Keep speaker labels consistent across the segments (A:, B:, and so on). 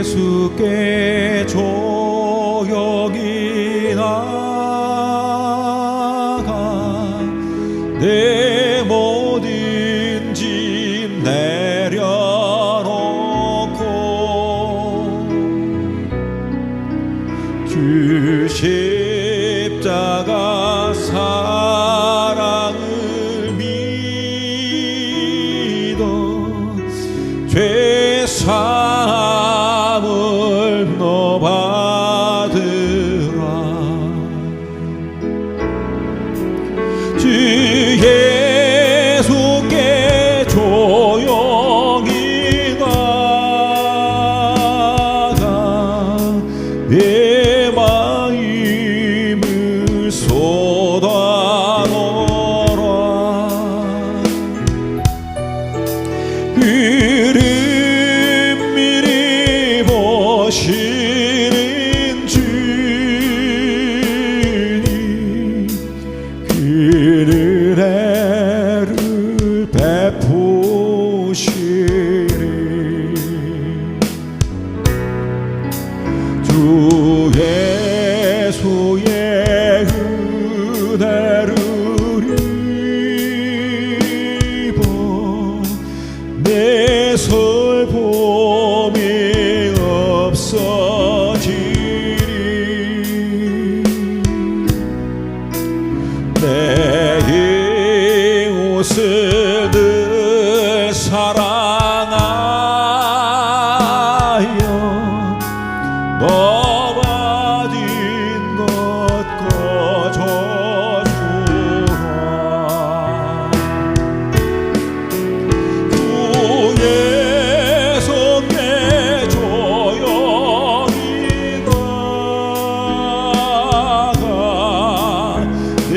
A: 예수께 조용히 나가 내 모든 짐 내려놓고 주 십자가 사랑을 믿어 죄 사함을 너 받으라. 주 예수께 조용히 나가 내 마음을 쏟아놓으라. 보시는 주님 그를 애를 베푸시니 주 예수의 은혜를 입어 내 슬픔이 없어지리. 내 이웃을 늘 사랑하여 너 받은 것 거저주라. 주 예수께 조용히 나가 내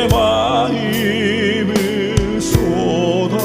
A: 마음을 쏟아놓으라.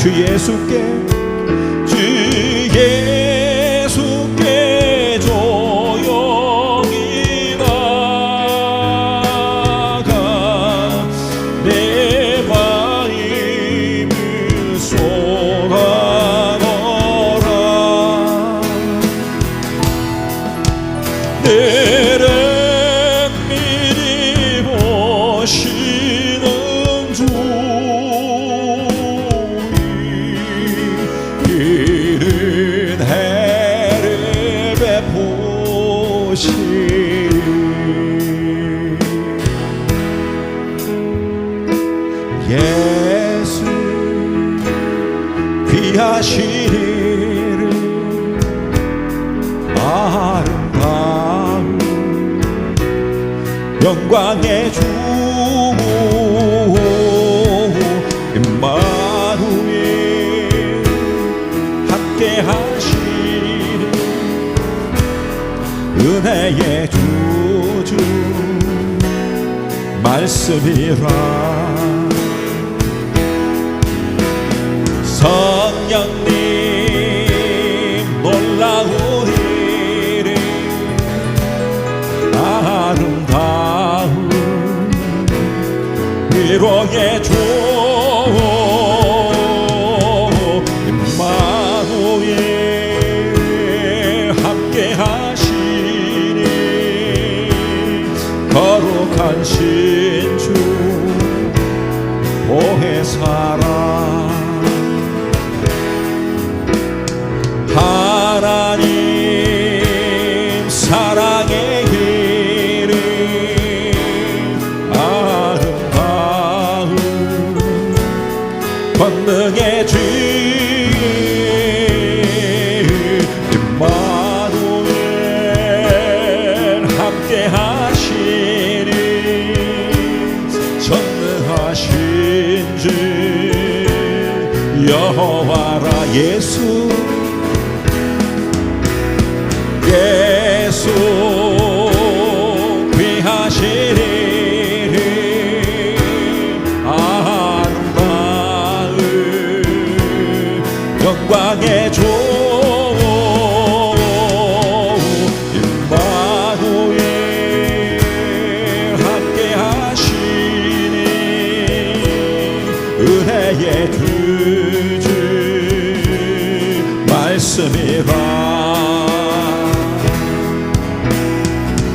A: 주 예수께 조용히 나가 내 마음을 쏟아넣어라. 내를 미리 보시는 이른 해를 베푸시리. 예수 귀하시리를 아름다운 영광의 주 임마누엘 함께하시리. 은혜의 주주 말씀이라. 성령님 놀라운 일을 아름다운 위로의 주 임마누엘 함께하시니 거룩한 신주 보혜사라. 하나님 사랑의 길을 아름다운 권능의 주 임마누엘 함께하시니 전능하신 주 여호와라. 예수 귀하시리를 아름다운 영광의 주 임마누엘 함께하시니 은혜의 주주 말씀이라.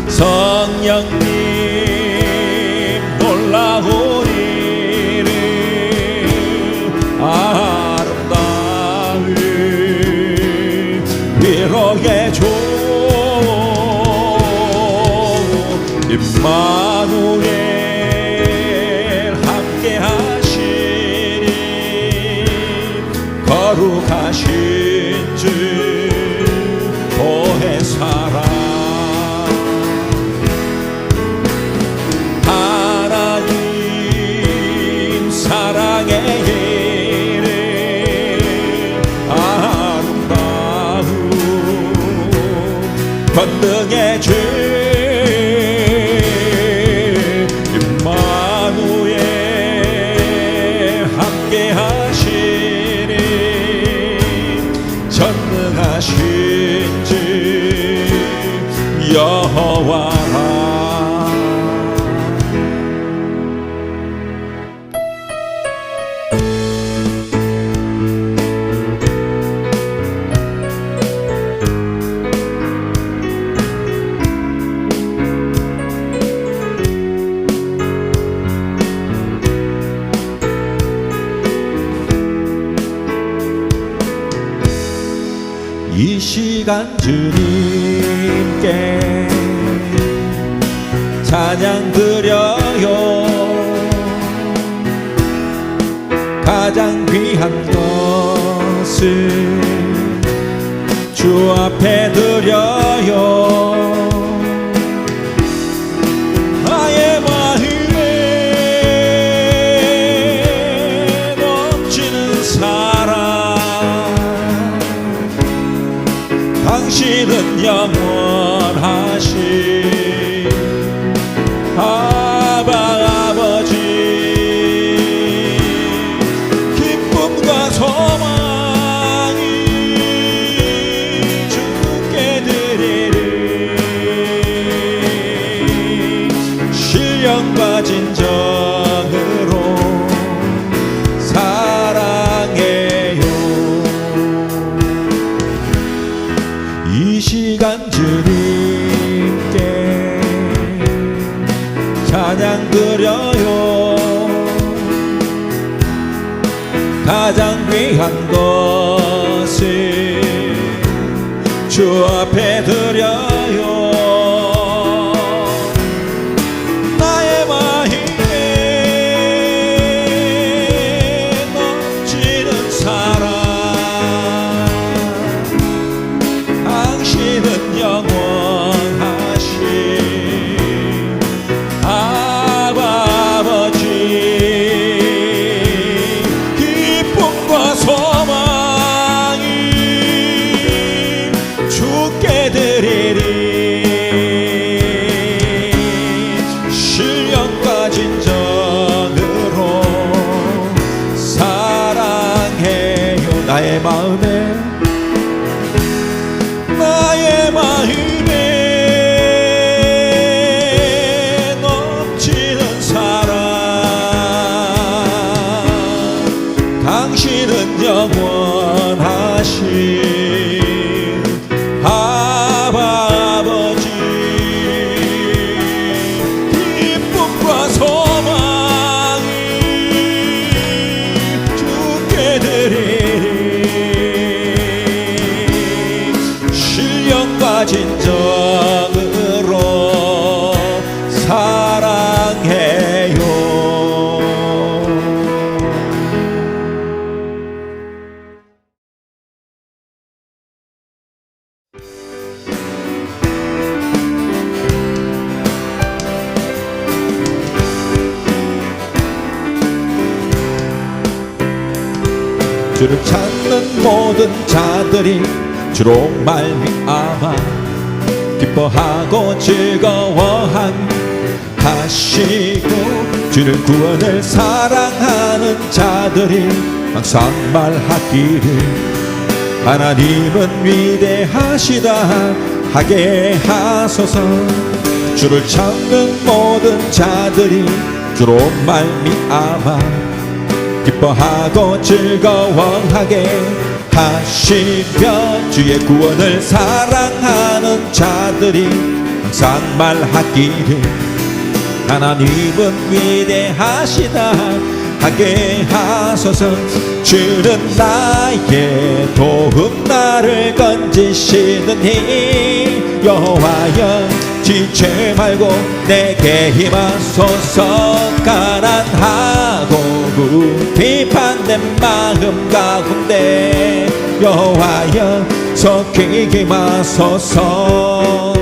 A: 성령님 놀라운 일을 아름다운 위로의 주 임마누엘 함께하시니 거룩하신 주 보혜사라. 사랑의 길을 아름다운 권능의 주 임마누엘 함께하시니 전능하신 주 여호와라. 이 시간 주님께 찬양 드려요. 가장 귀한 것을 주 앞에 드려요. 나의 마음에 넘치는 사랑 당신은 영원하신 아버지 기쁨과 소망 것을 주 앞에 드려요. 나의 마음에 넘치는 사랑, 당신은 영원하신 아버지, 기쁨과 소망이 주께 드리리. 신령과 진정으로 사랑해요. 나의 마음에 넘치는 사랑, 당신은 영원하신 아버지, 기쁨과 소망이 주께 드리리. 신령과 진정으로 사랑해요. 주를 찾는 모든 자들이 주로 말미암아 기뻐하고 즐거워하시고, 주를 구원을 사랑하는 자들이 항상 말하기를 하나님은 위대하시다 하게 하소서. 주를 찾는 모든 자들이 주로 말미암아 기뻐하고 즐거워하게 하시며, 주의 구원을 사랑하는 자들이 항상 말하기를 하나님은 위대하시다 하게 하소서. 주는 나의 도움, 나를 건지시느니 여호와여 지체 말고 내게 힘하소서. 가난하고 비판된 마음 가운데 여호와여 속히 힘하소서.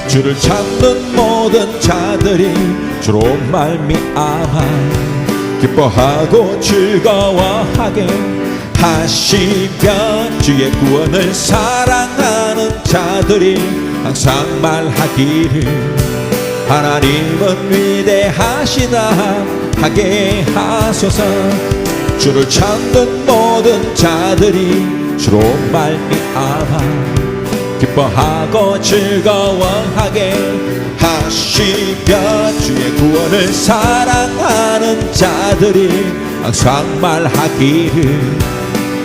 A: 주를 찾는 모든 자들이 주로 말미암아 기뻐하고 즐거워하게 하시며, 주의 구원을 사랑하는 자들이 항상 말하기를 하나님은 위대하시다 하게 하소서. 주를 찾는 모든 자들이 주로 말미암아 기뻐하고 즐거워하게 하시며, 주의 구원을 사랑하는 자들이 항상 말하기를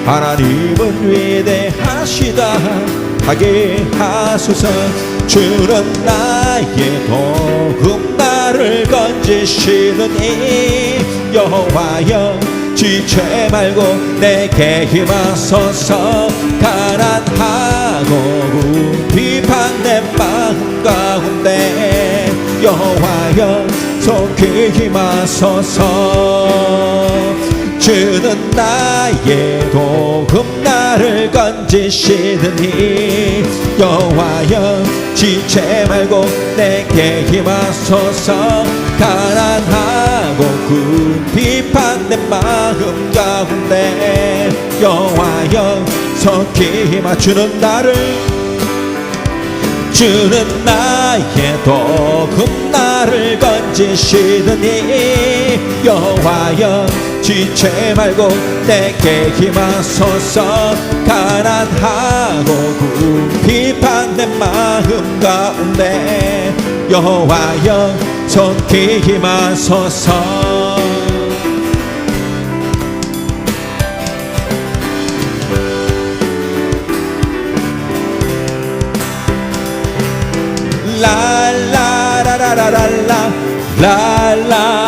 A: 하나님은 위대하시다 하게 하소서. 주는 나의 도움, 나를 건지시느니 여호와여 지체 말고 내게 힘하소서. 가난하고 비판된 마음 가운데 여호와여 속히 힘하소서. 주는 나의 도움, 나를 건지시느니 여호와여 지체 말고 내게 힘하소서. 가난하고 비판된 마음 가운데 여호와여 속히 힘하. 주는 나의 도움, 나를 건지시느니 여호와여 지체 말고 내게 힘하소서. 가난하고 비판된 마음 가운데 여호와여 속히 힘하소서. 라 라라라라라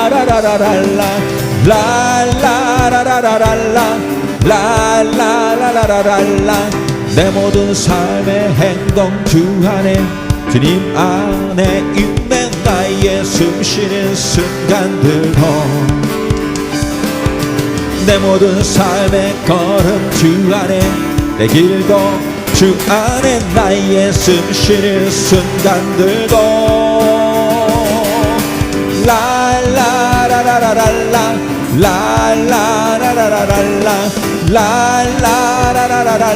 A: 라라라라라라 라라라라라라 라라라라라라 내 모든 삶의 행동 주 안에 주님 안에 있는 나의 숨쉬는 순간들도 내 모든 삶의 걸음 주 안에 내 길도 주 안에 나의 숨쉬는 순간들도 라라라라라라 라라라라라라 라라라라라라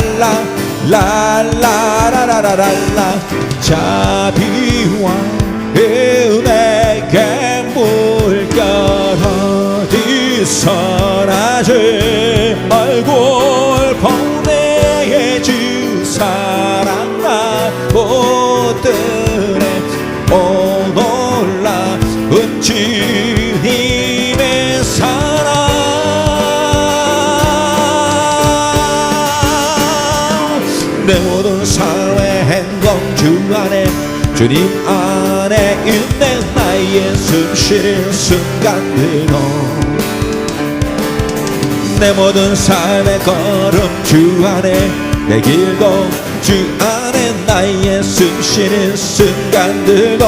A: 라라라라라라 자비와 은혜의 물결 어디서나 주 얼굴 보내주 사랑 나 못 드네 오 놀라운 주님의 사랑 내 모든 삶의 행동 주 안에 주님 안에 있는 나의 숨쉬는 순간들도 내 모든 삶의 걸음 주 안에 내 길도 주 안에 나의 숨쉬는 순간들도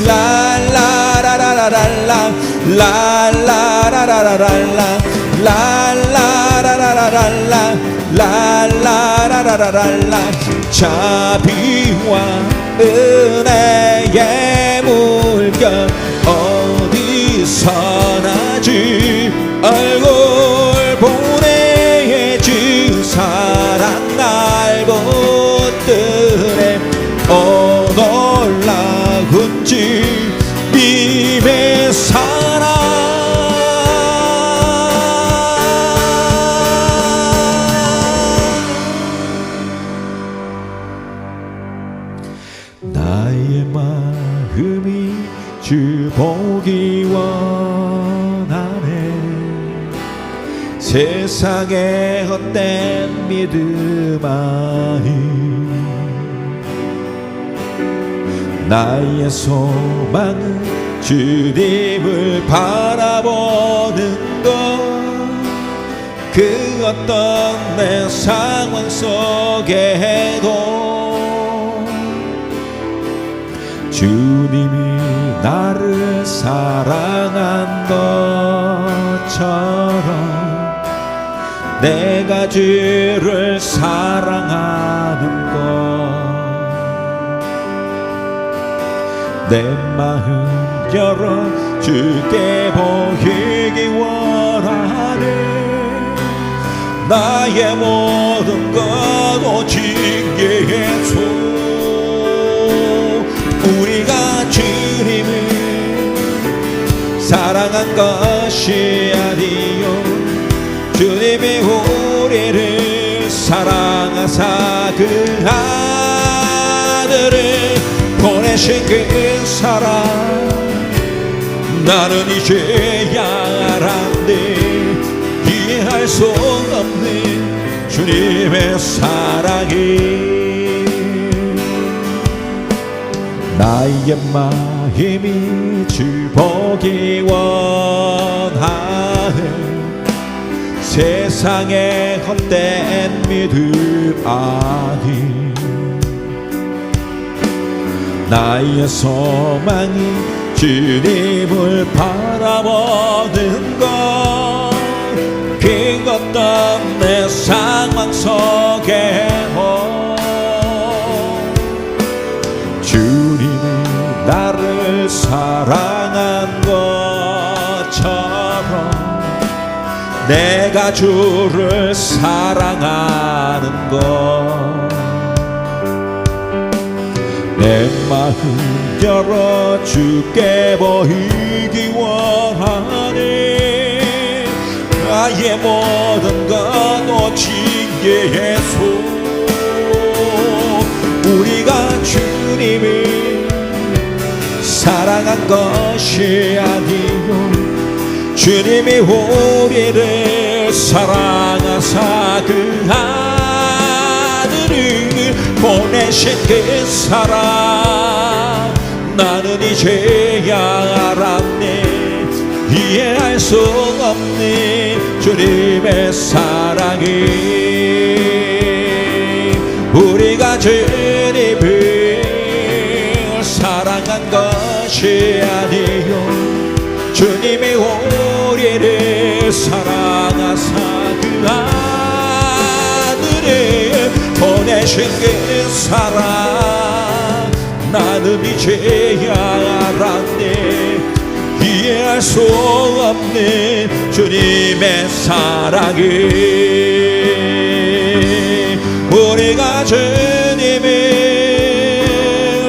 A: 라라라라라라 라라라라라라 라라라라라라 라라라라라라 자비와 은혜의 물결 어디서나 주 얼굴 보내주 사랑 날 붙드네 오 놀라운 주님의 사랑 나의 마음이 주 보기 원하네 세상의 헛된 믿음 아니 나의 소망은 주님을 바라보는 것 그 어떤 내 상황 속에도 주님이 나를 사랑한 것처럼 내가 주를 사랑하는 것 내 마음 열어 주께 보이기 원하네 나의 모든 것 오직 예수 우리가 주님을 사랑한 것이 아니요 주님이 우리를 사랑하사 그 아들을 보내신 그 사랑 나는 이제야 알았네 이해할 수 없는 주님의 사랑이 나의 마음이 주 보기 원하네 세상의 헛된 믿음 아니 나의 소망이 주님을 바라보는 것 그것도 내 상황 속에도 주님이 나를 사랑한 것처럼 내가 주를 사랑하는 것 내 마음 열어 주께 보이기 원하네 나의 모든 것 오직 예수 우리가 주님을 사랑한 것이 아니요 주님이 우리를 사랑하사 그 아들을 보내신 그 사랑 나는 이제야 알았네. 이해할 수 없네 주님의 사랑이. 우리가 주님을 사랑한 것이 아니요 주님이 우리를 사랑하사 그 아들을 보내신 그 사랑 나는 이제야 알았네. 이해할 수 없는 주님의 사랑이. 우리가 주님을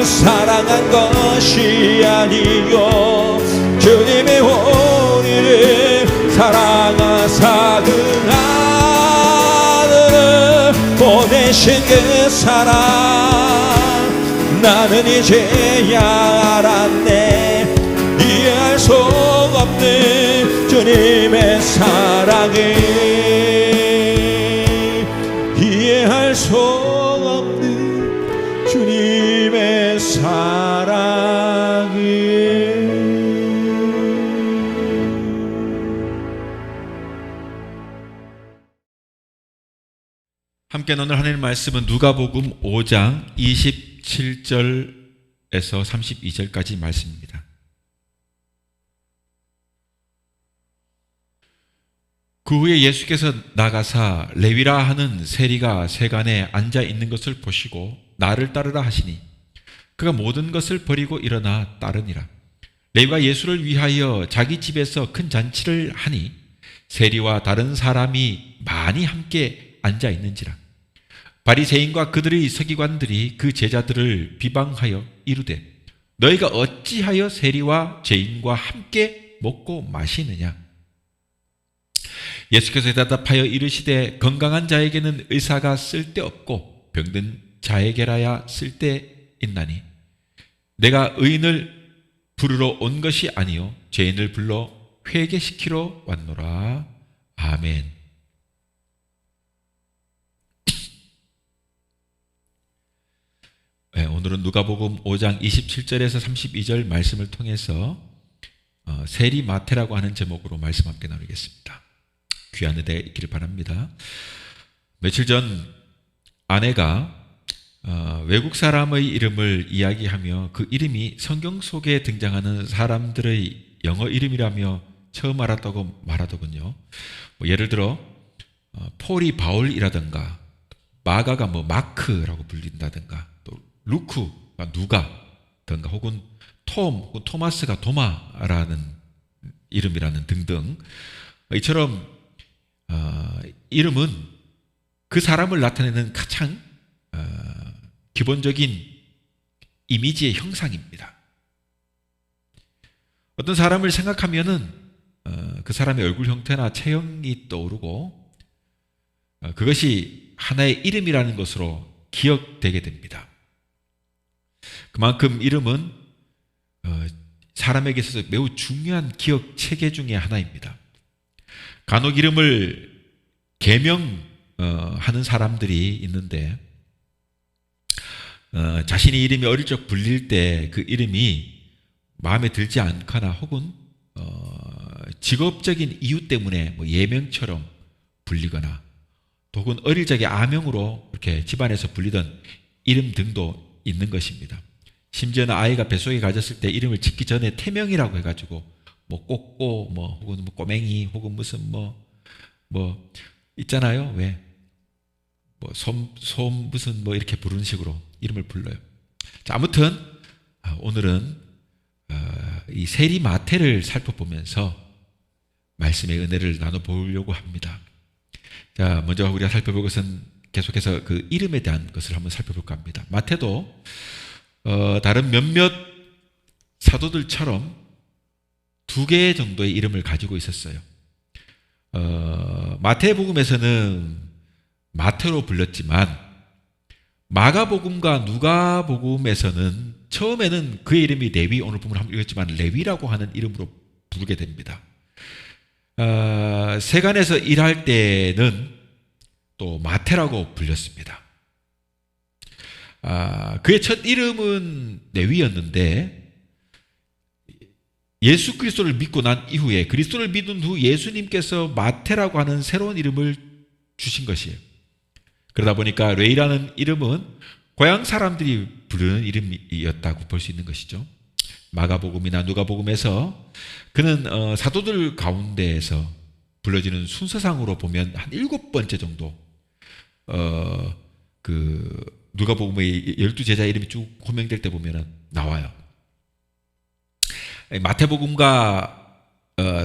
A: 사랑한 것이 아니요 주님이 우리를 사랑하사 그 아들을 보내신 그 사랑 나는 이제야 알았네. 이해할 수 없는 주님의 사랑이. 이해할 수 없는 주님의 사랑이.
B: 함께 나눌 하나님의 말씀은 누가복음 5장 27절에서 32절까지 말씀입니다. 그 후에 예수께서 나가사 레위라 하는 세리가 세간에 앉아 있는 것을 보시고 나를 따르라 하시니 그가 모든 것을 버리고 일어나 따르니라. 레위가 예수를 위하여 자기 집에서 큰 잔치를 하니 세리와 다른 사람이 많이 함께 앉아 있는지라. 바리새인과 그들의 서기관들이 그 제자들을 비방하여 이르되 너희가 어찌하여 세리와 죄인과 함께 먹고 마시느냐. 예수께서 대답하여 이르시되 건강한 자에게는 의사가 쓸데없고 병든 자에게라야 쓸데있나니 내가 의인을 부르러 온 것이 아니요 죄인을 불러 회개시키러 왔노라. 아멘. 네, 오늘은 누가복음 5장 27절에서 32절 말씀을 통해서 세리마태라고 하는 제목으로 말씀 함께 나누겠습니다. 귀한 은혜 있기를 바랍니다. 며칠 전 아내가 외국 사람의 이름을 이야기하며 그 이름이 성경 속에 등장하는 사람들의 영어 이름이라며 처음 알았다고 말하더군요. 예를 들어 폴이 바울이라든가 마가가 마크라고 불린다든가 또 루크가 누가든가 혹은 톰 혹은 토마스가 도마라는 이름이라는 등등. 이처럼 이름은 그 사람을 나타내는 가장 기본적인 이미지의 형상입니다. 어떤 사람을 생각하면은 그 사람의 얼굴 형태나 체형이 떠오르고 그것이 하나의 이름이라는 것으로 기억되게 됩니다. 그만큼 이름은 사람에게 있어서 매우 중요한 기억 체계 중에 하나입니다. 간혹 이름을 개명하는 사람들이 있는데 자신의 이름이 어릴 적 불릴 때 그 이름이 마음에 들지 않거나 혹은 직업적인 이유 때문에 예명처럼 불리거나 혹은 어릴 적에 아명으로 이렇게 집안에서 불리던 이름 등도 있는 것입니다. 심지어는 아이가 뱃속에 가졌을 때 이름을 짓기 전에 태명이라고 해가지고 꼬꼬 혹은 꼬맹이 혹은 무슨 있잖아요. 왜 솜 무슨 이렇게 부르는 식으로 이름을 불러요. 자, 아무튼 오늘은 이 세리마태를 살펴보면서 말씀의 은혜를 나눠보려고 합니다. 자, 먼저 우리가 살펴볼 것은 계속해서 그 이름에 대한 것을 한번 살펴볼까 합니다. 마태도 다른 몇몇 사도들처럼 2개 정도의 이름을 가지고 있었어요. 마태복음에서는 마태로 불렸지만 마가복음과 누가복음에서는 처음에는 그의 이름이 레위, 오늘 본문 한번 읽었지만 레위라고 하는 이름으로 부르게 됩니다. 세간에서 일할 때는 또 마태라고 불렸습니다. 그의 첫 이름은 레위였는데 예수 그리스도를 믿고 난 이후에 그리스도를 믿은 후 예수님께서 마태라고 하는 새로운 이름을 주신 것이에요. 그러다 보니까 레위라는 이름은 고향 사람들이 부르는 이름이었다고 볼 수 있는 것이죠. 마가복음이나 누가복음에서 그는 사도들 가운데에서 불러지는 순서상으로 보면 한 7번째 정도 그 누가복음의 12제자 이름이 쭉 호명될 때 보면 나와요. 마태복음과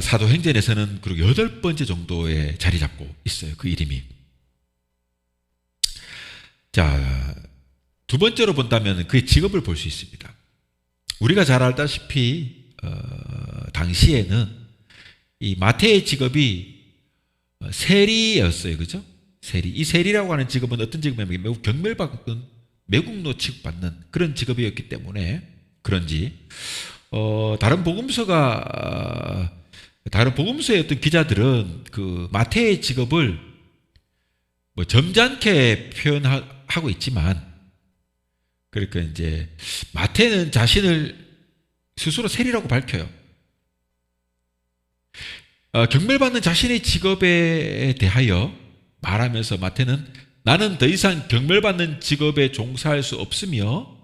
B: 사도행전에서는 그리고 8번째 정도에 자리 잡고 있어요. 그 이름이. 자, 두 번째로 본다면 그의 직업을 볼 수 있습니다. 우리가 잘 알다시피 당시에는 이 마태의 직업이 세리였어요. 그죠? 세리. 이 세리라고 하는 직업은 어떤 직업이냐면 매우 경멸받는 매국노 취급받는 그런 직업이었기 때문에 그런지 다른 복음서의 어떤 기자들은 그 마태의 직업을 뭐 점잖게 표현하고 있지만, 그러니까 이제 마태는 자신을 스스로 세리라고 밝혀요. 경멸받는 자신의 직업에 대하여 말하면서 마태는 나는 더 이상 경멸받는 직업에 종사할 수 없으며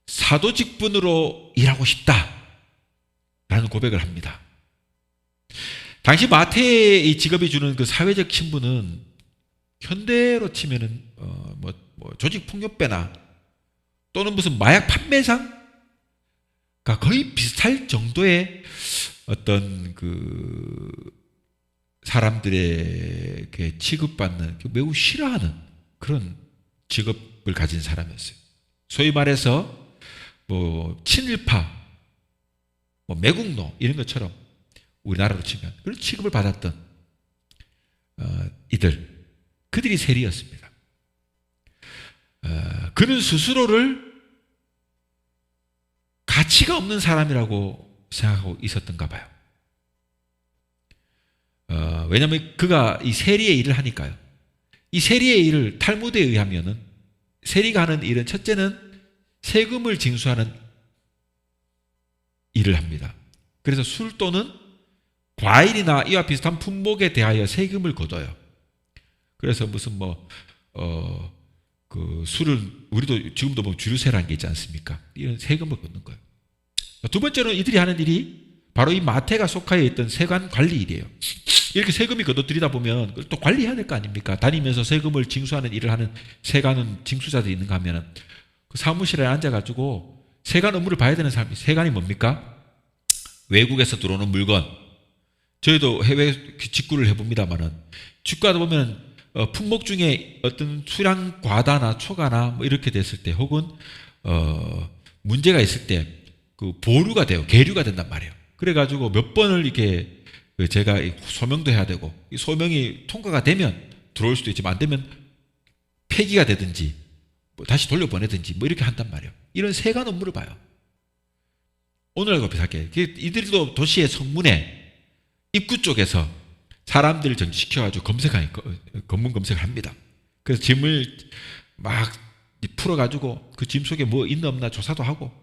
B: 사도 직분으로 일하고 싶다라는 고백을 합니다. 당시 마태의 이 직업이 주는 그 사회적 신분은 현대로 치면은 뭐 조직 폭력배나 또는 무슨 마약 판매상과 거의 비슷할 정도의 어떤 그 사람들에게 취급받는 매우 싫어하는 그런 직업을 가진 사람이었어요. 소위 말해서 뭐 친일파, 뭐 매국노 이런 것처럼 우리나라로 치면 그런 취급을 받았던 그들이 세리였습니다. 그는 스스로를 가치가 없는 사람이라고 생각하고 있었던가 봐요. 왜냐하면 그가 이 세리의 일을 하니까요. 이 세리의 일을 탈무드에 의하면은 세리가 하는 일은 첫째는 세금을 징수하는 일을 합니다. 그래서 술 또는 과일이나 이와 비슷한 품목에 대하여 세금을 걷어요. 그래서 무슨 그 술을 우리도 지금도 보면 주류세라는 게 있지 않습니까? 이런 세금을 걷는 거예요. 두 번째로는 이들이 하는 일이 바로 이 마태가 속하여 있던 세관 관리 일이에요. 이렇게 세금이 걷어들이다 보면 또 관리해야 될 거 아닙니까? 다니면서 세금을 징수하는 일을 하는 세관은 징수자들이 있는가 하면은 그 사무실에 앉아가지고 세관 업무를 봐야 되는 사람이, 세관이 뭡니까? 외국에서 들어오는 물건. 저희도 해외 직구를 해봅니다만은 직구하다 보면 품목 중에 어떤 수량 과다나 초과나 뭐 이렇게 됐을 때 혹은 문제가 있을 때 그 보류가 돼요. 계류가 된단 말이에요. 그래가지고 몇 번을 이렇게 제가 소명도 해야 되고 이 소명이 통과가 되면 들어올 수도 있지만 안 되면 폐기가 되든지 뭐 다시 돌려보내든지 뭐 이렇게 한단 말이에요. 이런 세관 업무를 봐요. 오늘하고 비슷하게 이들도 도시의 성문에 입구 쪽에서 사람들을 정지시켜가지고 검문 검색을 합니다. 그래서 짐을 막 풀어가지고 그 짐 속에 뭐 있나 없나 조사도 하고,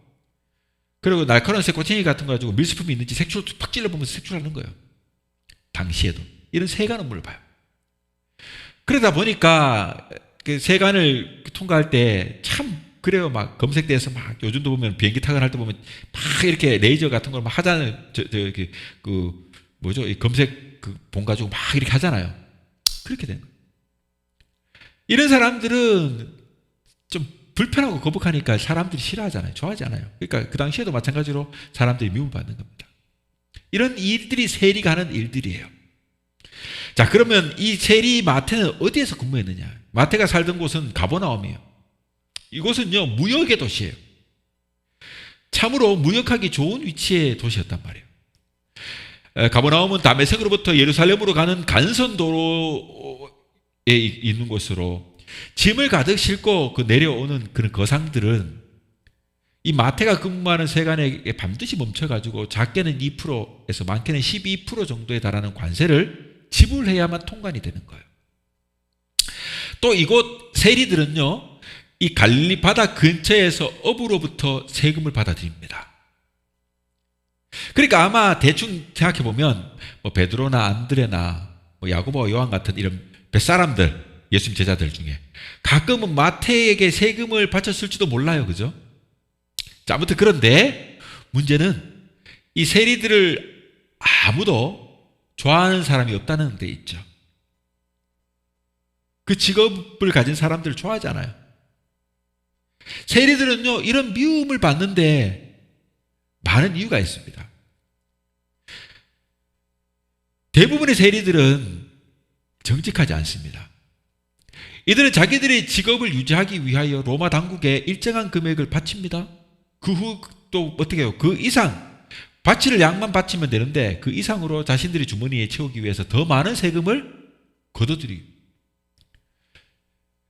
B: 그리고 날카로운 새꼬챙이 같은 거 가지고 밀수품이 있는지 색출도 팍 찔러보면서 색출하는 거예요. 당시에도 이런 세관 업무를 봐요. 그러다 보니까 그 세관을 통과할 때 참 그래요. 막 검색대에서 막 요즘도 보면 비행기 타고 할 때 보면 막 이렇게 레이저 같은 걸 막 하잖아요. 그 뭐죠? 이 검색 그 본 가지고 막 이렇게 하잖아요. 그렇게 되는 거예요. 이런 사람들은 좀 불편하고 거북하니까 사람들이 싫어하잖아요. 좋아하지 않아요. 그러니까 그 당시에도 마찬가지로 사람들이 미움받는 겁니다. 이런 일들이 세리가 하는 일들이에요. 자, 그러면 이 세리 마태는 어디에서 근무했느냐? 마태가 살던 곳은 가버나움이에요. 이곳은요, 무역의 도시예요. 참으로 무역하기 좋은 위치의 도시였단 말이에요. 가버나움은 다메섹으로부터 예루살렘으로 가는 간선도로에 있는 곳으로 짐을 가득 싣고 그 내려오는 그런 거상들은 이 마태가 근무하는 세관에 반드시 멈춰가지고 작게는 2%에서 많게는 12% 정도에 달하는 관세를 지불해야만 통관이 되는 거예요. 또 이곳 세리들은요, 이 갈릴리 바다 근처에서 어부로부터 세금을 받아들입니다. 그러니까 아마 대충 생각해 보면 뭐 베드로나 안드레나 뭐 야고보와 요한 같은 이런 뱃사람들, 예수님 제자들 중에 가끔은 마태에게 세금을 바쳤을지도 몰라요. 그죠? 자, 아무튼 그런데 문제는 이 세리들을 아무도 좋아하는 사람이 없다는 데 있죠. 그 직업을 가진 사람들을 좋아하지 않아요. 세리들은요, 이런 미움을 받는데 많은 이유가 있습니다. 대부분의 세리들은 정직하지 않습니다. 이들은 자기들의 직업을 유지하기 위하여 로마 당국에 일정한 금액을 바칩니다. 그 후 또 어떻게 해요? 그 이상, 바칠 양만 바치면 되는데 그 이상으로 자신들의 주머니에 채우기 위해서 더 많은 세금을 걷어들이고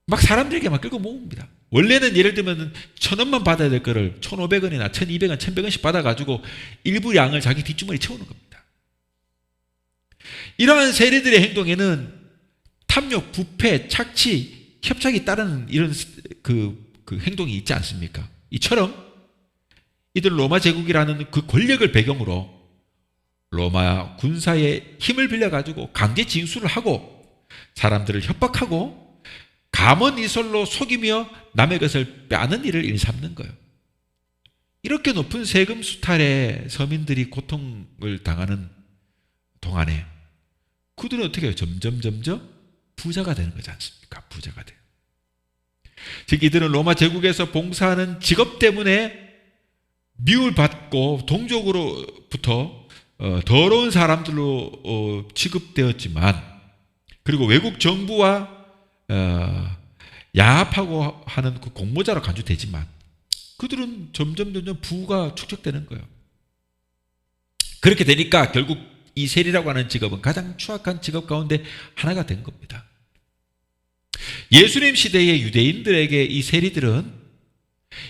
B: 막 사람들에게 막 끌고 모읍니다. 원래는 예를 들면 1,000원만 받아야 될 거를 1,500원이나 1,200원, 1,100원씩 받아가지고 일부 양을 자기 뒷주머니에 채우는 겁니다. 이러한 세리들의 행동에는 탐욕, 부패, 착취, 협착이 따르는 이런 그 행동이 있지 않습니까? 이처럼 이들 로마 제국이라는 그 권력을 배경으로 로마 군사의 힘을 빌려가지고 강제 징수를 하고 사람들을 협박하고 감언이설로 속이며 남의 것을 빼앗는 일을 일삼는 거예요. 이렇게 높은 세금 수탈에 서민들이 고통을 당하는 동안에 그들은 어떻게 해요? 점점 부자가 되는 거지 않습니까? 부자가 돼요. 즉 이들은 로마 제국에서 봉사하는 직업 때문에 미움을 받고 동족으로부터 더러운 사람들로 취급되었지만, 그리고 외국 정부와 야합하고 하는 그 공모자로 간주되지만 그들은 점점 부가 축적되는 거예요. 그렇게 되니까 결국 이 세리라고 하는 직업은 가장 추악한 직업 가운데 하나가 된 겁니다. 예수님 시대의 유대인들에게 이 세리들은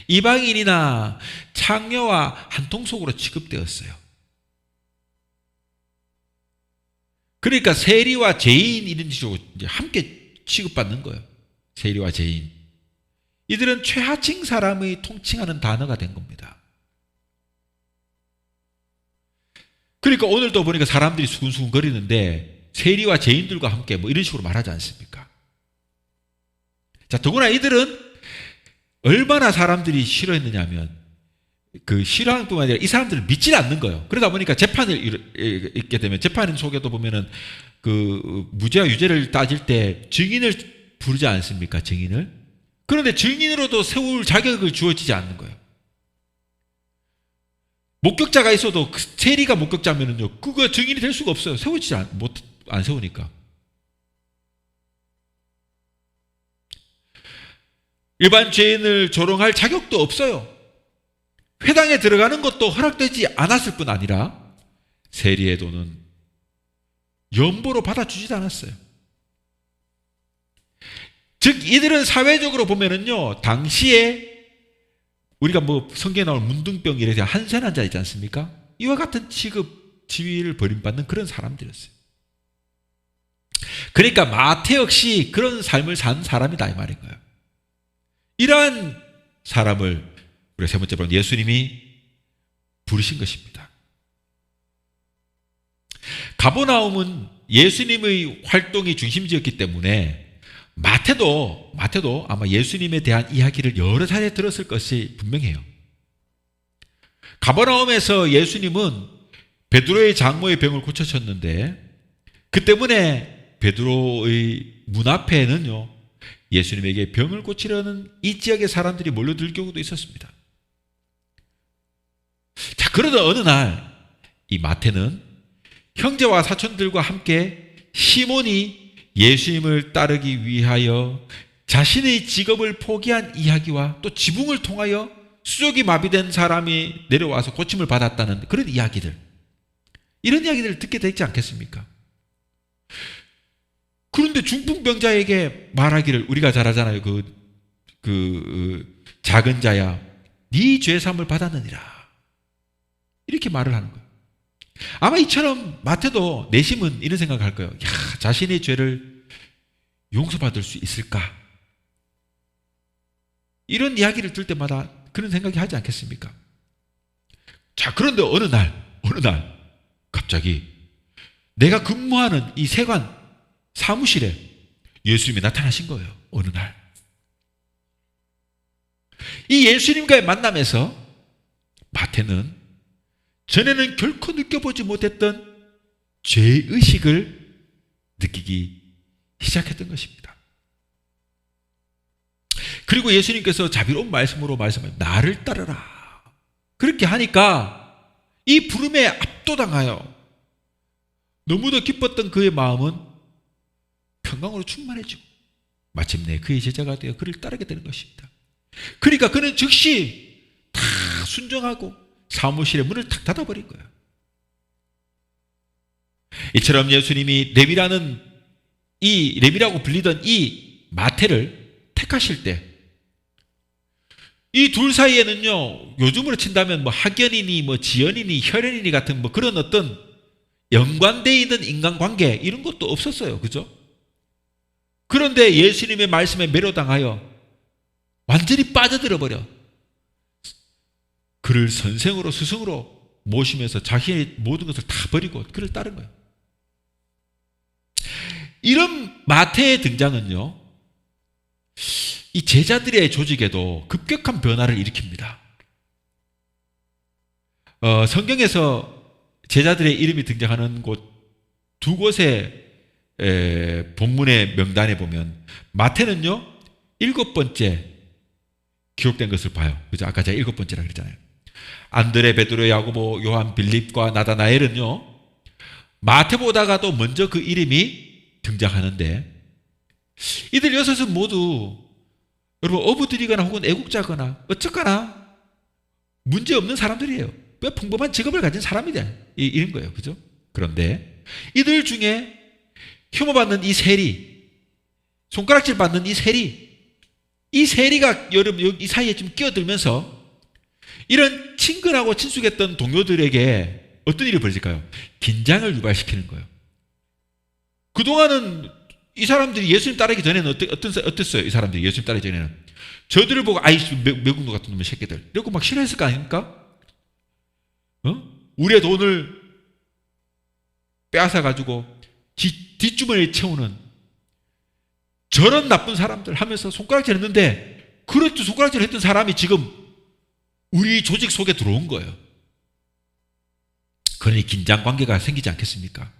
B: 이방인이나 창녀와 한통속으로 취급되었어요. 그러니까 세리와 죄인 이런 식으로 함께 취급받는 거예요. 세리와 죄인. 이들은 최하층 사람의 통칭하는 단어가 된 겁니다. 그러니까 오늘도 보니까 사람들이 수근수근 거리는데 세리와 죄인들과 함께 뭐 이런 식으로 말하지 않습니까? 자, 더구나 이들은 얼마나 사람들이 싫어했느냐 하면 그 싫어하는 뿐만 아니라 이 사람들을 믿지 않는 거예요. 그러다 보니까 재판을 있게 되면 재판 속에도 보면은 그 무죄와 유죄를 따질 때 증인을 부르지 않습니까? 증인을. 그런데 증인으로도 세울 자격을 주어지지 않는 거예요. 목격자가 있어도 그 세리가 목격자면은요, 그거 증인이 될 수가 없어요. 세우지 안 세우니까. 일반 죄인을 조롱할 자격도 없어요. 회당에 들어가는 것도 허락되지 않았을 뿐 아니라 세리의 돈은 연보로 받아주지도 않았어요. 즉 이들은 사회적으로 보면은요, 당시에 우리가 뭐 성경에 나올 문둥병 이래서 한센한 자 있지 않습니까? 이와 같은 취급, 지위를 버림받는 그런 사람들이었어요. 그러니까 마태 역시 그런 삶을 산 사람이다 이 말인 거예요. 이러한 사람을 우리가 세 번째로 예수님이 부르신 것입니다. 가버나움은 예수님의 활동이 중심지였기 때문에 마태도 아마 예수님에 대한 이야기를 여러 차례 들었을 것이 분명해요. 가버나움에서 예수님은 베드로의 장모의 병을 고쳐셨는데 그 때문에 베드로의 문 앞에는요, 예수님에게 병을 고치려는 이 지역의 사람들이 몰려들 경우도 있었습니다. 자, 그러던 어느 날 이 마태는 형제와 사촌들과 함께 시몬이 예수님을 따르기 위하여 자신의 직업을 포기한 이야기와 또 지붕을 통하여 수족이 마비된 사람이 내려와서 고침을 받았다는 그런 이야기들, 이런 이야기들을 듣게 되지 않겠습니까? 그런데 중풍병자에게 말하기를, 우리가 잘 알잖아요. 작은 자야, 네 죄사함을 받았느니라, 이렇게 말을 하는 거예요. 아마 이처럼 마태도 내심은 이런 생각을 할 거예요. 야, 자신의 죄를 용서받을 수 있을까? 이런 이야기를 들 때마다 그런 생각이 하지 않겠습니까? 자, 그런데 어느 어느 날 갑자기 내가 근무하는 이 세관 사무실에 예수님이 나타나신 거예요. 어느 날. 이 예수님과의 만남에서 마태는 전에는 결코 느껴보지 못했던 죄의식을 느끼기 시작했던 것입니다. 그리고 예수님께서 자비로운 말씀으로 말씀하여 나를 따르라. 그렇게 하니까 이 부름에 압도당하여 너무도 기뻤던 그의 마음은 평강으로 충만해지고 마침내 그의 제자가 되어 그를 따르게 되는 것입니다. 그러니까 그는 즉시 다 순종하고 사무실의 문을 탁 닫아버린 거예요. 이처럼 예수님이 레위라고 불리던 이 마태를 택하실 때 이 둘 사이에는요, 요즘으로 친다면 뭐 학연이니 뭐 지연이니 혈연이니 같은 뭐 그런 어떤 연관되어 있는 인간관계 이런 것도 없었어요. 그죠? 그런데 예수님의 말씀에 매료당하여 완전히 빠져들어 버려 그를 선생으로 스승으로 모시면서 자신의 모든 것을 다 버리고 그를 따른 거예요. 이런 마태의 등장은요, 이 제자들의 조직에도 급격한 변화를 일으킵니다. 성경에서 제자들의 이름이 등장하는 곳 두 곳의 본문의 명단에 보면 마태는요 7번째 기록된 것을 봐요. 그죠? 아까 제가 7번째라 그랬잖아요. 안드레, 베드로, 야고보, 요한, 빌립과 나다나엘은요 마태보다가도 먼저 그 이름이 등장하는데 이들 6은 모두 여러분 어부들이거나 혹은 애국자거나 어쩌거나 문제없는 사람들이에요. 평범한 직업을 가진 사람이다 이런 거예요. 그죠? 그런데 이들 중에 혐오받는 이 세리, 손가락질 받는 이 세리가 여러분 이 사이에 좀 끼어들면서 이런 친근하고 친숙했던 동료들에게 어떤 일이 벌어질까요? 긴장을 유발시키는 거예요. 그동안은 이 사람들이 예수님 따르기 전에는 어땠어요? 이 사람들이 예수님 따르기 전에는 저들을 보고 아이 매국노 같은 놈의 새끼들 이러고 막 싫어했을 거 아닙니까? 우리의 돈을 빼앗아가지고 뒷주머니에 채우는 저런 나쁜 사람들 하면서 손가락질 했는데 그렇죠. 손가락질 했던 사람이 지금 우리 조직 속에 들어온 거예요. 그러니 긴장관계가 생기지 않겠습니까?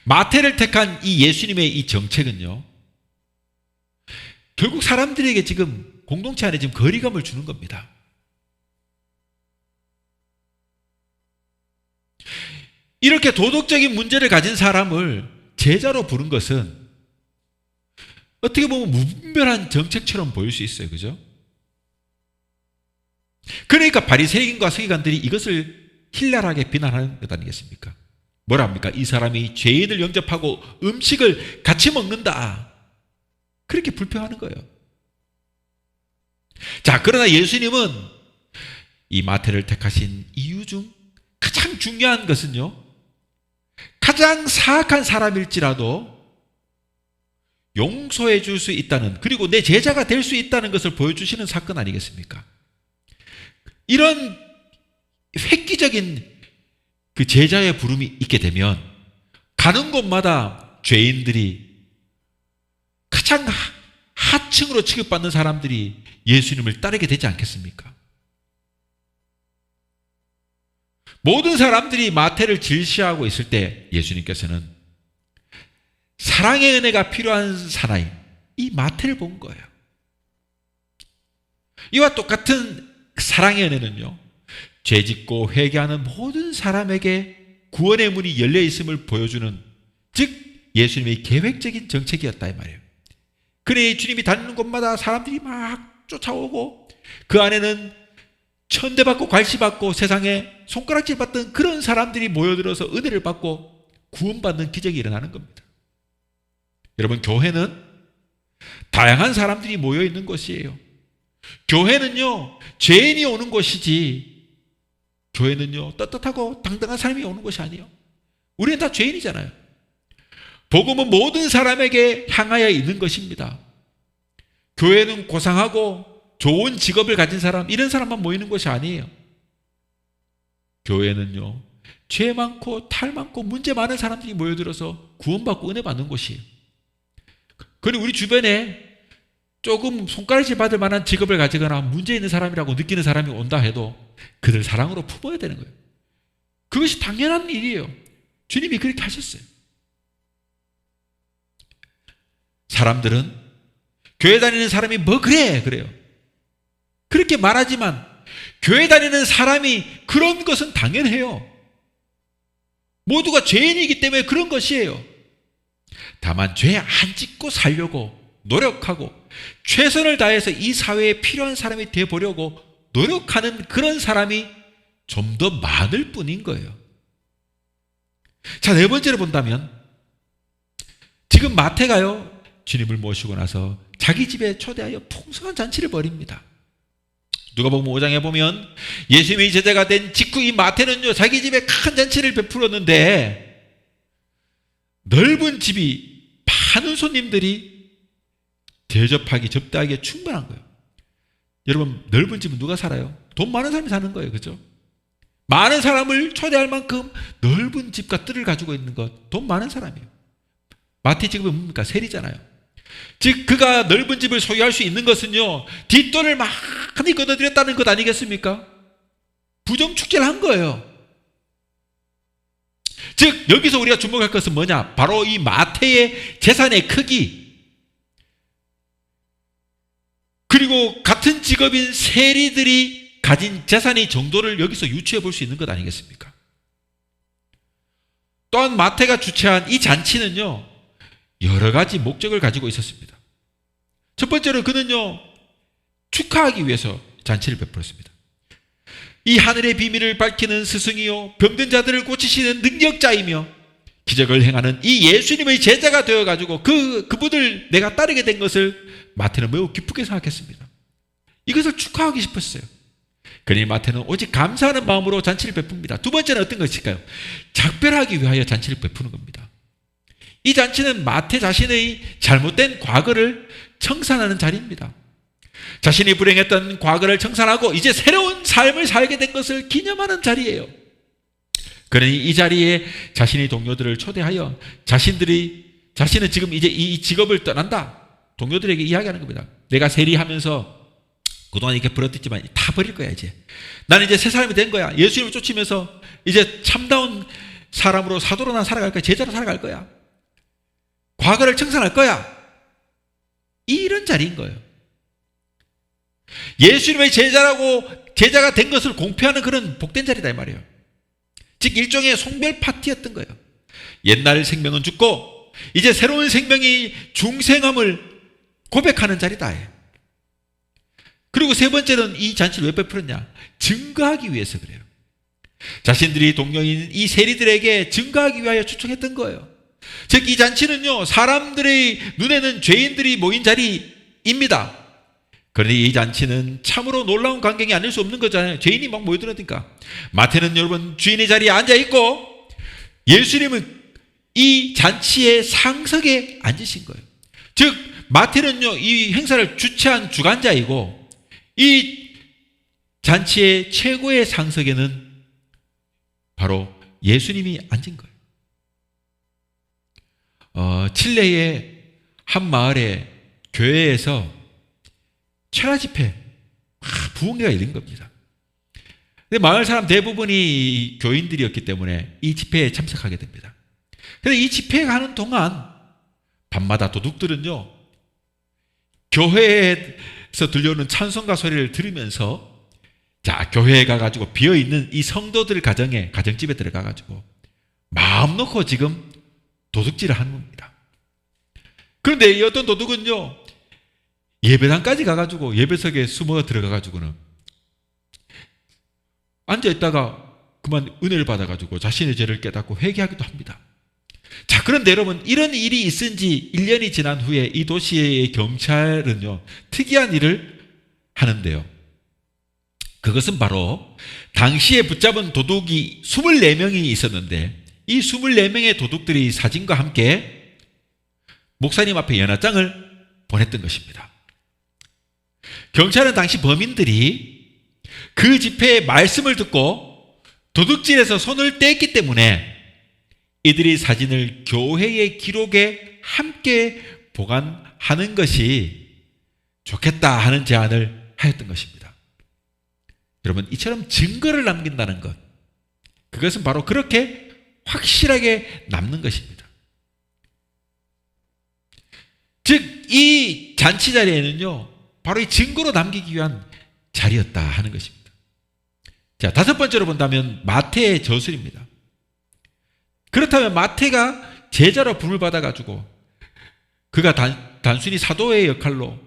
B: 마태를 택한 이 예수님의 이 정책은요 결국 사람들에게 지금 공동체 안에 지금 거리감을 주는 겁니다. 이렇게 도덕적인 문제를 가진 사람을 제자로 부른 것은 어떻게 보면 무분별한 정책처럼 보일 수 있어요. 그죠? 그러니까 바리새인과 서기관들이 이것을 신랄하게 비난하는 것 아니겠습니까? 뭐라 합니까? 이 사람이 죄인을 영접하고 음식을 같이 먹는다. 그렇게 불평하는 거예요. 자, 그러나 예수님은 이 마태를 택하신 이유 중 가장 중요한 것은요, 가장 사악한 사람일지라도 용서해 줄 수 있다는, 그리고 내 제자가 될 수 있다는 것을 보여주시는 사건 아니겠습니까? 이런 획기적인 그 제자의 부름이 있게 되면 가는 곳마다 죄인들이 가장 하층으로 취급받는 사람들이 예수님을 따르게 되지 않겠습니까? 모든 사람들이 마태를 질시하고 있을 때 예수님께서는 사랑의 은혜가 필요한 사나이 이 마태를 본 거예요. 이와 똑같은 사랑의 은혜는요, 죄짓고 회개하는 모든 사람에게 구원의 문이 열려 있음을 보여주는, 즉 예수님의 계획적인 정책이었다 이 말이에요. 그래 주님이 다니는 곳마다 사람들이 막 쫓아오고 그 안에는 천대받고 괄시받고 세상에 손가락질 받던 그런 사람들이 모여들어서 은혜를 받고 구원받는 기적이 일어나는 겁니다. 여러분, 교회는 다양한 사람들이 모여있는 곳이에요. 교회는요 죄인이 오는 곳이지, 교회는요 떳떳하고 당당한 사람이 오는 곳이 아니에요. 우리는 다 죄인이잖아요. 복음은 모든 사람에게 향하여 있는 것입니다. 교회는 고상하고 좋은 직업을 가진 사람, 이런 사람만 모이는 곳이 아니에요. 교회는요, 죄 많고 탈 많고 문제 많은 사람들이 모여들어서 구원받고 은혜 받는 곳이에요. 그리고 우리 주변에 조금 손가락질 받을 만한 직업을 가지거나 문제 있는 사람이라고 느끼는 사람이 온다 해도 그들 사랑으로 품어야 되는 거예요. 그것이 당연한 일이에요. 주님이 그렇게 하셨어요. 사람들은 교회 다니는 사람이 뭐 그래? 그래요. 그렇게 말하지만 교회 다니는 사람이 그런 것은 당연해요. 모두가 죄인이기 때문에 그런 것이에요. 다만 죄 안 짓고 살려고 노력하고 최선을 다해서 이 사회에 필요한 사람이 되어보려고 노력하는 그런 사람이 좀 더 많을 뿐인 거예요. 자, 네 번째로 본다면 지금 마태가요, 주님을 모시고 나서 자기 집에 초대하여 풍성한 잔치를 벌입니다. 누가복음 5장에 보면 예수님이 제자가 된 직후 이 마태는요, 자기 집에 큰 잔치를 베풀었는데 넓은 집이 많은 손님들이 대접하기 접대하기에 충분한 거예요. 여러분, 넓은 집은 누가 살아요? 돈 많은 사람이 사는 거예요. 그렇죠? 많은 사람을 초대할 만큼 넓은 집과 뜰을 가지고 있는 것, 돈 많은 사람이에요. 마태 직업이 뭡니까? 세리잖아요. 즉 그가 넓은 집을 소유할 수 있는 것은요, 뒷돈을 많이 걷어들였다는 것 아니겠습니까? 부정축제를 한 거예요. 즉 여기서 우리가 주목할 것은 뭐냐? 바로 이 마태의 재산의 크기, 그리고 같은 직업인 세리들이 가진 재산의 정도를 여기서 유추해 볼 수 있는 것 아니겠습니까? 또한 마태가 주최한 이 잔치는요, 여러 가지 목적을 가지고 있었습니다. 첫 번째로 그는요, 축하하기 위해서 잔치를 베풀었습니다. 이 하늘의 비밀을 밝히는 스승이요, 병든 자들을 고치시는 능력자이며 기적을 행하는 이 예수님의 제자가 되어가지고 그분을 내가 따르게 된 것을 마태는 매우 기쁘게 생각했습니다. 이것을 축하하고 싶었어요. 그러니 마태는 오직 감사하는 마음으로 잔치를 베풉니다. 두 번째는 어떤 것일까요? 작별하기 위하여 잔치를 베푸는 겁니다. 이 잔치는 마태 자신의 잘못된 과거를 청산하는 자리입니다. 자신이 불행했던 과거를 청산하고 이제 새로운 삶을 살게 된 것을 기념하는 자리예요. 그러니 이 자리에 자신의 동료들을 초대하여 자신은 지금 이제 이 직업을 떠난다, 동료들에게 이야기하는 겁니다. 내가 세리하면서 그동안 이렇게 버렸지만 다 버릴 거야. 이제 나는 이제 새 사람이 된 거야. 예수님을 쫓으면서 이제 참다운 사람으로, 사도로 난 살아갈 거야. 제자로 살아갈 거야. 과거를 청산할 거야. 이런 자리인 거예요. 예수님의 제자가 된 것을 공표하는 그런 복된 자리다 이 말이에요. 즉 일종의 송별 파티였던 거예요. 옛날 생명은 죽고 이제 새로운 생명이 중생함을 고백하는 자리다. 그리고 세 번째는 이 잔치를 왜 베풀었냐? 증거하기 위해서 그래요. 자신들이 동료인 이 세리들에게 증거하기 위하여 초청했던 거예요. 즉 이 잔치는요, 사람들의 눈에는 죄인들이 모인 자리입니다. 그런데 이 잔치는 참으로 놀라운 광경이 아닐 수 없는 거잖아요. 죄인이 막 모여들으니까. 마태는 여러분 주인의 자리에 앉아있고 예수님은 이 잔치의 상석에 앉으신 거예요. 즉 마태는요, 이 행사를 주최한 주관자이고 이 잔치의 최고의 상석에는 바로 예수님이 앉은 거예요. 칠레의 한 마을의 교회에서 철야 집회, 부흥회가 열린 겁니다. 근데 마을 사람 대부분이 교인들이었기 때문에 이 집회에 참석하게 됩니다. 그런데 이 집회가 하는 동안 밤마다 도둑들은요, 교회에서 들려오는 찬송가 소리를 들으면서 자, 교회에 가가지고 비어있는 이 성도들 가정집에 들어가가지고 마음 놓고 지금 도둑질을 하는 겁니다. 그런데 이 어떤 도둑은요, 예배당까지 가가지고 예배석에 숨어 들어가가지고는 앉아있다가 그만 은혜를 받아가지고 자신의 죄를 깨닫고 회개하기도 합니다. 자, 그런데 여러분, 이런 일이 있은 지 1년이 지난 후에 이 도시의 경찰은요, 특이한 일을 하는데요. 그것은 바로 당시에 붙잡은 도둑이 24명이 있었는데 이 24명의 도둑들이 사진과 함께 목사님 앞에 연하장을 보냈던 것입니다. 경찰은 당시 범인들이 그 집회의 말씀을 듣고 도둑질에서 손을 뗐기 때문에 이들이 사진을 교회의 기록에 함께 보관하는 것이 좋겠다 하는 제안을 하였던 것입니다. 여러분, 이처럼 증거를 남긴다는 것, 그것은 바로 그렇게 확실하게 남는 것입니다. 즉, 이 잔치 자리에는요, 바로 이 증거로 남기기 위한 자리였다 하는 것입니다. 자, 다섯 번째로 본다면 마태의 저술입니다. 그렇다면 마태가 제자로 부름을 받아가지고 그가 단순히 사도의 역할로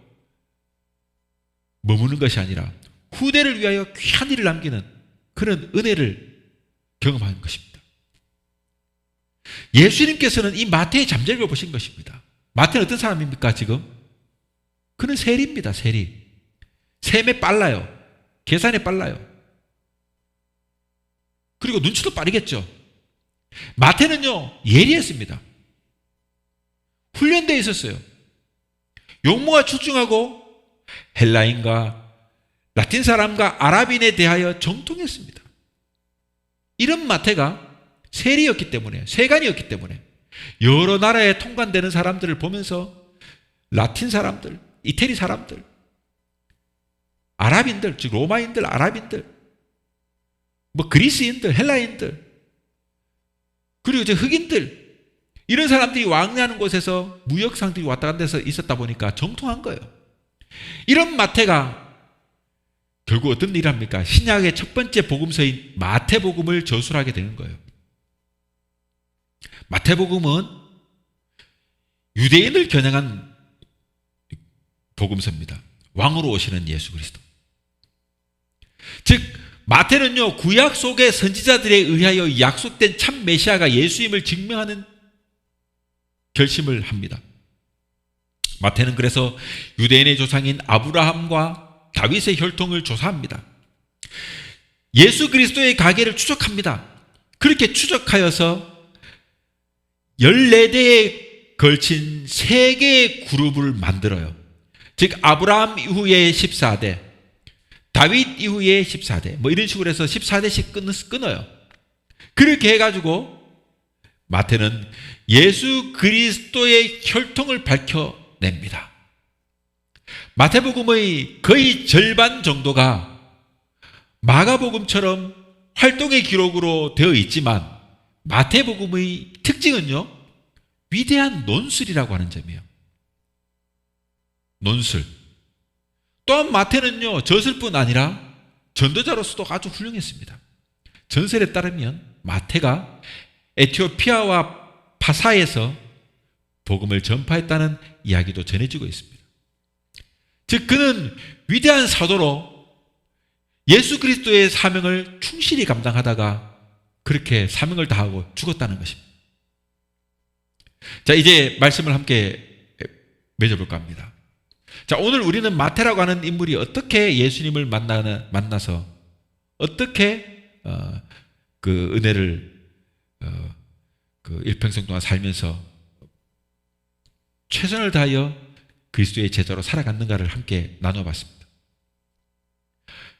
B: 머무는 것이 아니라 후대를 위하여 귀한 일을 남기는 그런 은혜를 경험하는 것입니다. 예수님께서는 이 마태의 잠재력을 보신 것입니다. 마태는 어떤 사람입니까 지금? 그는 세리입니다. 세리. 셈에 빨라요. 계산에 빨라요. 그리고 눈치도 빠르겠죠. 마태는요, 예리했습니다. 훈련되어 있었어요. 용모가 출중하고 헬라인과 라틴 사람과 아랍인에 대하여 정통했습니다. 이런 마태가 세리였기 때문에, 세관이었기 때문에 여러 나라에 통관되는 사람들을 보면서 라틴 사람들, 이태리 사람들, 아랍인들, 즉 로마인들, 아랍인들, 그리스인들, 헬라인들, 그리고 이제 흑인들, 이런 사람들이 왕래하는 곳에서 무역상들이 왔다 갔다 해서 있었다 보니까 정통한 거예요. 이런 마태가 결국 어떤 일을 합니까? 신약의 첫 번째 복음서인 마태복음을 저술하게 되는 거예요. 마태복음은 유대인을 겨냥한 복음서입니다. 왕으로 오시는 예수 그리스도. 즉 마태는요, 구약 속의 선지자들에 의하여 약속된 참 메시아가 예수임을 증명하는 결심을 합니다. 마태는 그래서 유대인의 조상인 아브라함과 다윗의 혈통을 조사합니다. 예수 그리스도의 가계를 추적합니다. 그렇게 추적하여서 14대에 걸친 3개의 그룹을 만들어요. 즉 아브라함 이후에 14대, 다윗 이후에 14대, 이런 식으로 해서 14대씩 끊어요. 그렇게 해가지고 마태는 예수 그리스도의 혈통을 밝혀냅니다. 마태복음의 거의 절반 정도가 마가복음처럼 활동의 기록으로 되어 있지만 마태복음의 특징은요, 위대한 논술이라고 하는 점이에요. 논술. 또한 마태는요, 저술뿐 아니라 전도자로서도 아주 훌륭했습니다. 전설에 따르면 마태가 에티오피아와 파사에서 복음을 전파했다는 이야기도 전해지고 있습니다. 즉 그는 위대한 사도로 예수 그리스도의 사명을 충실히 감당하다가 그렇게 사명을 다하고 죽었다는 것입니다. 자, 이제 말씀을 함께 맺어볼까 합니다. 자, 오늘 우리는 마태라고 하는 인물이 어떻게 예수님을 만나서 어떻게 그 은혜를 그 일평생 동안 살면서 최선을 다하여 그리스도의 제자로 살아갔는가를 함께 나눠봤습니다.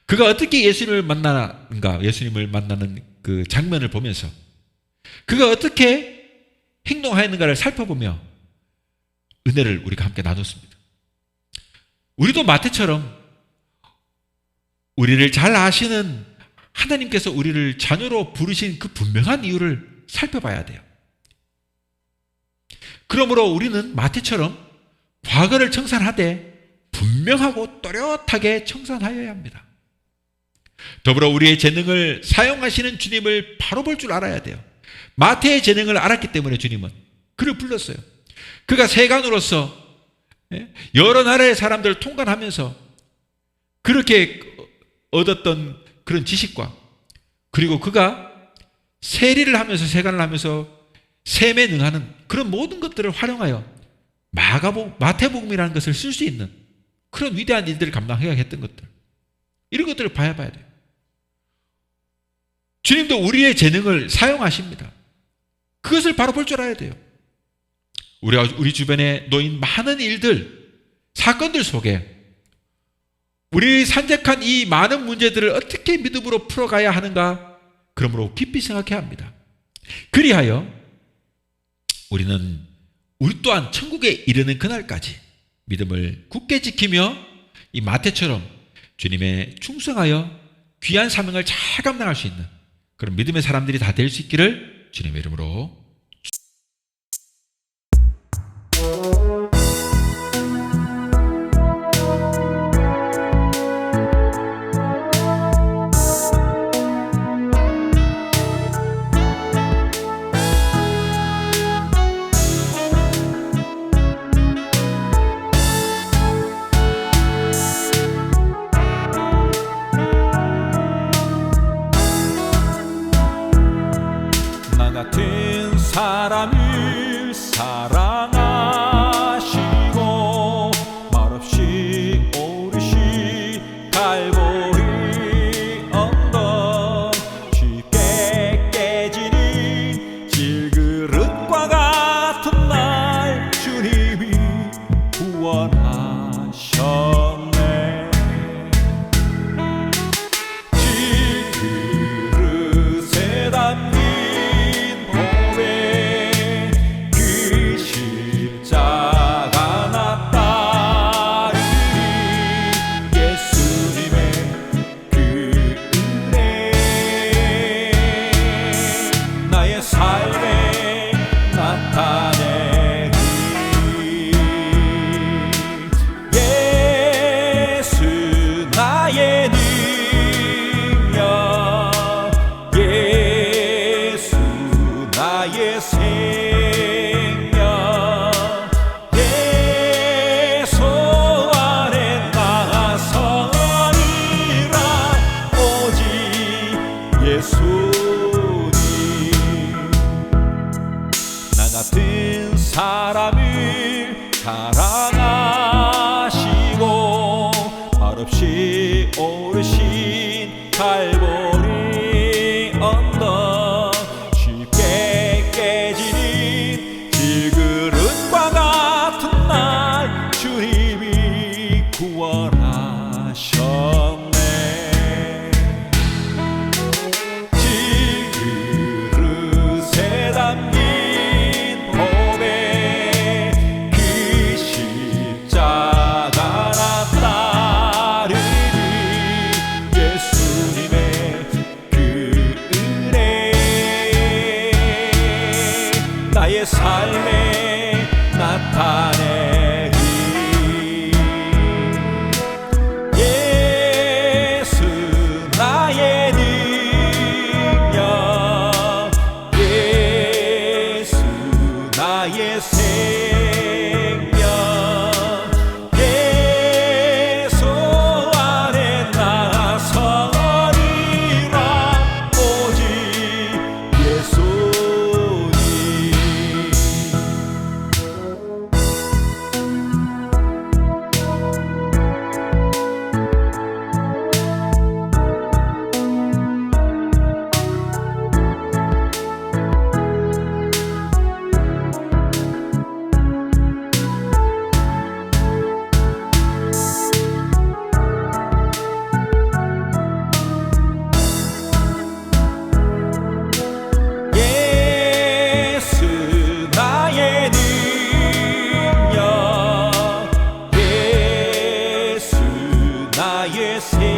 B: 그가 어떻게 예수님을 만나는가, 예수님을 만나는 그 장면을 보면서 그가 어떻게 행동하였는가를 살펴보며 은혜를 우리가 함께 나눴습니다. 우리도 마태처럼 우리를 잘 아시는 하나님께서 우리를 자녀로 부르신 그 분명한 이유를 살펴봐야 돼요. 그러므로 우리는 마태처럼 과거를 청산하되 분명하고 또렷하게 청산하여야 합니다. 더불어 우리의 재능을 사용하시는 주님을 바로 볼 줄 알아야 돼요. 마태의 재능을 알았기 때문에 주님은 그를 불렀어요. 그가 세관으로서 여러 나라의 사람들을 통관하면서 그렇게 얻었던 그런 지식과, 그리고 그가 세리를 하면서 세관을 하면서 셈에 능하는 그런 모든 것들을 활용하여 마태복음이라는 것을 쓸 수 있는 그런 위대한 일들을 감당해야 했던 것들, 이런 것들을 봐야 돼요. 주님도 우리의 재능을 사용하십니다. 그것을 바로 볼 줄 알아야 돼요. 우리 주변에 놓인 많은 일들, 사건들 속에 우리 산적한 이 많은 문제들을 어떻게 믿음으로 풀어가야 하는가, 그러므로 깊이 생각해야 합니다. 그리하여 우리는 우리 또한 천국에 이르는 그날까지 믿음을 굳게 지키며 이 마태처럼 주님의 충성하여 귀한 사명을 잘 감당할 수 있는 그런 믿음의 사람들이 다 될 수 있기를 주님의 이름으로
A: 나 같은 사람을 사랑하시고 말없이 오르시 갈보리 언덕 쉽게 깨지는 질그릇과 같은 날 주님이 구원하셨네. 질그릇에 담긴 나의 생명 예수 안에 나서리라 오직 예수님. 나 같은 사람을 사랑하시고 말없이 오르신 갈보리 언덕 쉽게 깨지는 질그릇과 같은 날 주님이 구원하셨네. 질그릇에 담긴 복에 그 십자가 나 따르리 예수님의 그 은혜 나의 삶에 나타내리. 예수 나의 능력 예수 나의 생명 예수 안에 나서리라 오직 예수님. 예수 나의 능력 예수 나의 생명